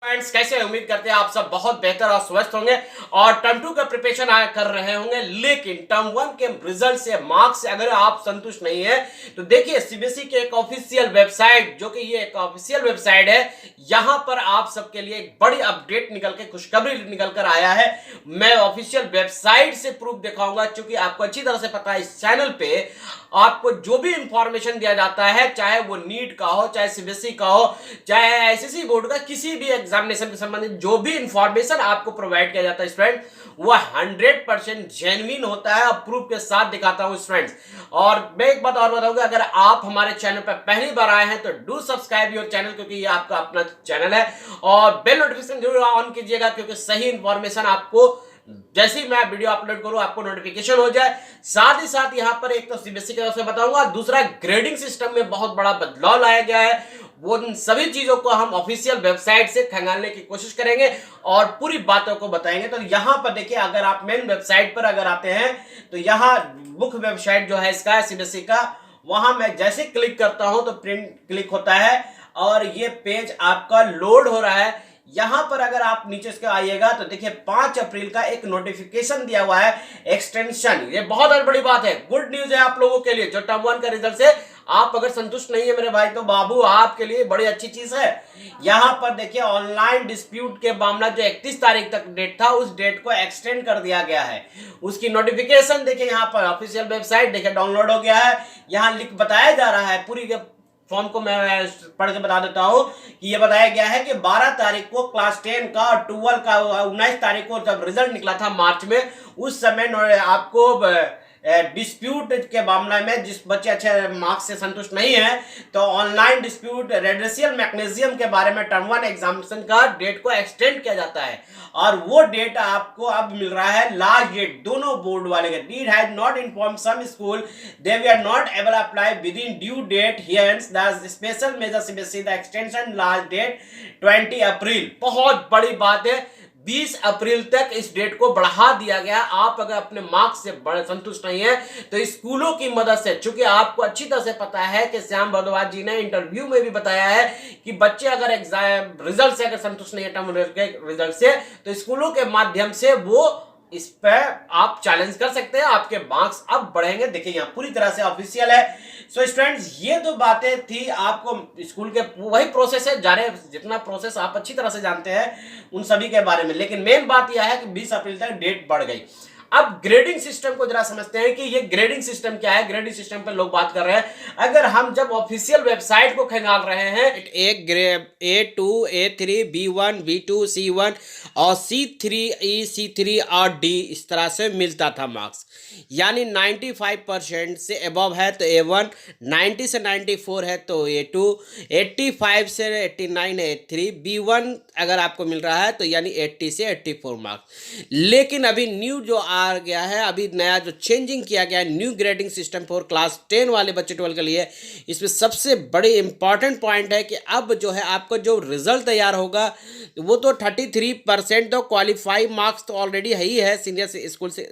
Friends, कैसे उम्मीद करते हैं आप सब बहुत बेहतर और स्वस्थ होंगे और टर्म 2 का प्रिपरेशन कर रहे होंगे। लेकिन टर्म 1 के रिजल्ट से, मार्क्स से अगर आप संतुष्ट नहीं है तो देखिए सीबीएसई के एक ऑफिशियल वेबसाइट, जो कि ये एक ऑफिशियल वेबसाइट है, यहां पर आप सबके लिए एक बड़ी अपडेट निकल के, खुशखबरी निकल कर आया है। मैं ऑफिशियल वेबसाइट से प्रूफ दिखाऊंगा, क्योंकि आपको अच्छी तरह से पता है इस चैनल पे आपको जो भी इंफॉर्मेशन दिया जाता है, चाहे वो नीट का हो, चाहे सीबीएसई का हो, चाहे एसएससी बोर्ड का, किसी भी एग्जामिनेशन के संबंधित जो भी इंफॉर्मेशन आपको प्रोवाइड किया जाता है स्टूडेंट, वो 100% जेन्युइन होता है और प्रूफ के साथ दिखाता हूं स्टूडेंट्स। और मैं एक बात और बताऊंगा, अगर आप हमारे चैनल पर पहली बार आए हैं तो डू सब्सक्राइब योर चैनल, क्योंकि ये आपका अपना चैनल है। और बेल नोटिफिकेशन जरूर ऑन कीजिएगा, क्योंकि सही इंफॉर्मेशन आपको जैसे ही मैं वीडियो अपलोड करूं आपको नोटिफिकेशन हो जाए। साथ ही साथ यहां पर एक तो सीबीएसई की तरफ से बताऊंगा, दूसरा ग्रेडिंग सिस्टम में बहुत बड़ा बदलाव लाया गया है। वो सभी चीजों को हम ऑफिशियल वेबसाइट से खंगालने की कोशिश करेंगे और पूरी बातों को बताएंगे। तो यहां पर देखिए, अगर आप मेन वेबसाइट पर अगर आते हैं तो यहां मुख्य वेबसाइट जो है इसका सीबीएसई का, वहां मैं जैसे क्लिक करता हूं तो प्रिंट क्लिक होता है और ये पेज आपका लोड हो रहा है। यहां पर अगर आप नीचे से आइएगा तो देखिए 5 अप्रैल का एक नोटिफिकेशन दिया हुआ है, एक्सटेंशन। ये बहुत बड़ी बात है, गुड न्यूज है आप लोगों के लिए जो टर्म 1 का रिजल्ट से आप अगर संतुष्ट नहीं है मेरे भाई, तो बाबू आपके लिए बड़ी अच्छी चीज है। यहां पर देखिए ऑनलाइन डिस्प्यूट के मामला जो 31 तारीख तक डेट था, उस डेट को एक्सटेंड कर दिया गया है। उसकी नोटिफिकेशन देखिए यहां पर ऑफिशियल वेबसाइट देखिए डाउनलोड हो गया है। यहां लिख बताया जा रहा है, पूरी फॉर्म को मैं पढ़ के बता देता हूं कि ये बताया गया है कि 12 तारीख को क्लास 10 का और 12 का, 19 तारीख को जब रिजल्ट निकला था मार्च में, उस समय आपको डिस्प्यूट के मामले में जिस बच्चे अच्छे मार्क्स से संतुष्ट नहीं है तो ऑनलाइन डिस्प्यूट रेड्रेसियल मैकेनिज्म के बारे में टर्म 1 एग्जामिनेशन का डेट को एक्सटेंड किया जाता है। और वो डेट आपको अब मिल रहा है लास्ट डेट, दोनों बोर्ड वाले के। NEET has not inform some school they we are not able apply within due date, here's the special major CBSE the extension last date 20 April. बहुत बड़ी बात है, 20 अप्रैल तक इस डेट को बढ़ा दिया गया। आप अगर अपने मार्क्स से बड़े संतुष्ट नहीं है तो स्कूलों की मदद से, चूंकि आपको अच्छी तरह से पता है कि श्याम भारद्वाज जी ने इंटरव्यू में भी बताया है कि बच्चे अगर एग्जाम रिजल्ट से अगर संतुष्ट नहीं है टर्म के रिजल्ट से, तो स्कूलों के माध्यम से वो इस पर आप चैलेंज कर सकते हैं, आपके मार्क्स अब बढ़ेंगे। देखिए यहाँ पूरी तरह से ऑफिशियल है। सो स्टूडेंट्स, ये दो बातें थी, आपको स्कूल के वही प्रोसेस है, जाने जितना प्रोसेस आप अच्छी तरह से जानते हैं उन सभी के बारे में। लेकिन मेन बात यह है कि 20 अप्रैल तक डेट बढ़ गई। अब ग्रेडिंग सिस्टम को जरा समझते हैं कि ये ग्रेडिंग सिस्टम क्या है। ग्रेडिंग सिस्टम पर लोग बात कर रहे हैं। अगर हम जब ऑफिशियल वेबसाइट को खंगाल रहे हैं, एक grade A2, A3, B1, B2, C1 और C3E, C3 और D, इस तरह से मिलता था मार्क्स। यानी 95% से अबव है तो A1, 90 से 94 है तो A2, 85 से 89 है A3, B1 अगर आपको मिल रहा है तो यानी 80 से 84 मार्क्स। लेकिन अभी न्यू जो आ गया है, अभी नया जो चेंजिंग किया गया है, new grading system for class 10 वाले बच्चे 12 के लिए, इसमें सबसे बड़ी इंपॉर्टेंट पॉइंट है कि अब जो है आपको जो रिजल्ट तैयार होगा वो तो 33% तो क्वालिफाई मार्क्स तो ऑलरेडी है ही है सीनियर स्कूल से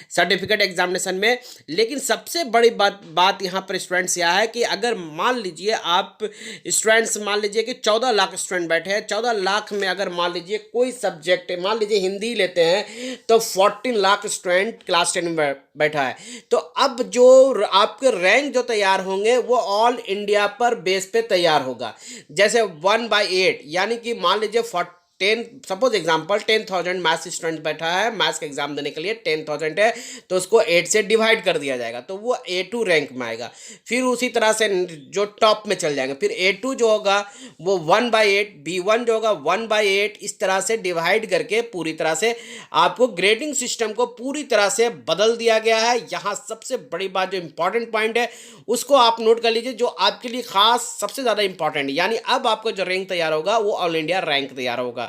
सर्टिफिकेट एग्जामिनेशन में। लेकिन सबसे बड़ी बात यहाँ पर स्टूडेंट्स यह है कि अगर मान लीजिए आप स्टूडेंट्स, मान लीजिए कि 14 लाख स्टूडेंट बैठे हैं, 14 लाख में अगर मान लीजिए कोई सब्जेक्ट, मान लीजिए हिंदी लेते हैं तो 14 लाख स्टूडेंट क्लास 10 में बैठा है। तो अब जो आपके रैंक जो तैयार होंगे वो ऑल इंडिया पर बेस पे तैयार होगा। जैसे 1/8, यानी कि मान लीजिए 10, सपोज एग्जाम्पल 10,000 मैथ्स स्टूडेंट बैठा है, मैथ्स का एग्जाम देने के लिए 10,000 है, तो उसको 8 से डिवाइड कर दिया जाएगा तो वो A2 रैंक में आएगा। फिर उसी तरह से जो टॉप में चल जाएंगे, फिर A2 जो होगा वो 1/8, B1 जो होगा 1/8, इस तरह से डिवाइड करके पूरी तरह से आपको ग्रेडिंग सिस्टम को पूरी तरह से बदल दिया गया है। यहाँ सबसे बड़ी बात जो इंपॉर्टेंट पॉइंट है उसको आप नोट कर लीजिए, जो आपके लिए खास सबसे ज़्यादा इंपॉर्टेंट, यानी अब आपको जो रैंक तैयार होगा वो ऑल इंडिया रैंक तैयार होगा।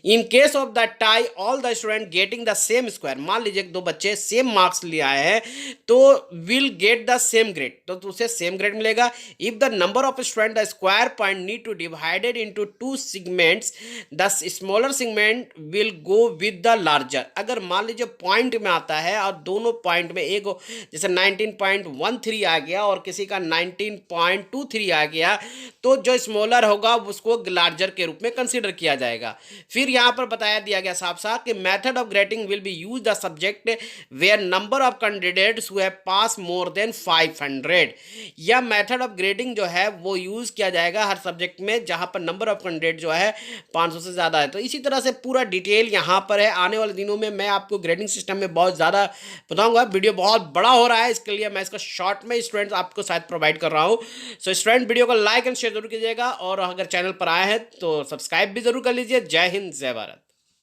In case of the tie all the student getting the same square, मान लीजिए दो बच्चे सेम मार्क्स ले आए हैं तो will get the same grade, तो उसे सेम ग्रेड मिलेगा। If the number of student the square point need two divided into 2 segments, the smaller segment will go with the larger. अगर मान लीजिए पॉइंट में आता है और दोनों पॉइंट में एक जैसे 19.13 आ गया और किसी का 19.23 आ गया, तो जो स्मॉलर होगा उसको लार्जर के रूप में कंसीडर किया जाएगा। फिर यहाँ पर बताया दिया गया साफ साफ कि method of grading will be use the subject where number of candidates who have pass more than 500। यह मेथड ऑफ ग्रेडिंग जो है वो यूज किया जाएगा हर सब्जेक्ट में जहां पर नंबर ऑफ कैंडिडेट जो है 500 से ज़्यादा है। तो इसी तरह से पूरा डिटेल यहाँ पर है। आने वाले दिनों में मैं आपको ग्रेडिंग सिस्टम में बहुत ज़्यादा बताऊंगा। वीडियो बहुत बड़ा हो रहा है, इसके लिए मैं इसका शॉर्ट में स्टूडेंट्स आपको शायद प्रोवाइड कर रहा हूँ। सो स्टूडेंट वीडियो को लाइक एंड शेयर जरूर कीजिएगा, और अगर चैनल पर आए हैं तो सब्सक्राइब भी जरूर कर लीजिए। जय हिंद, जय भारत।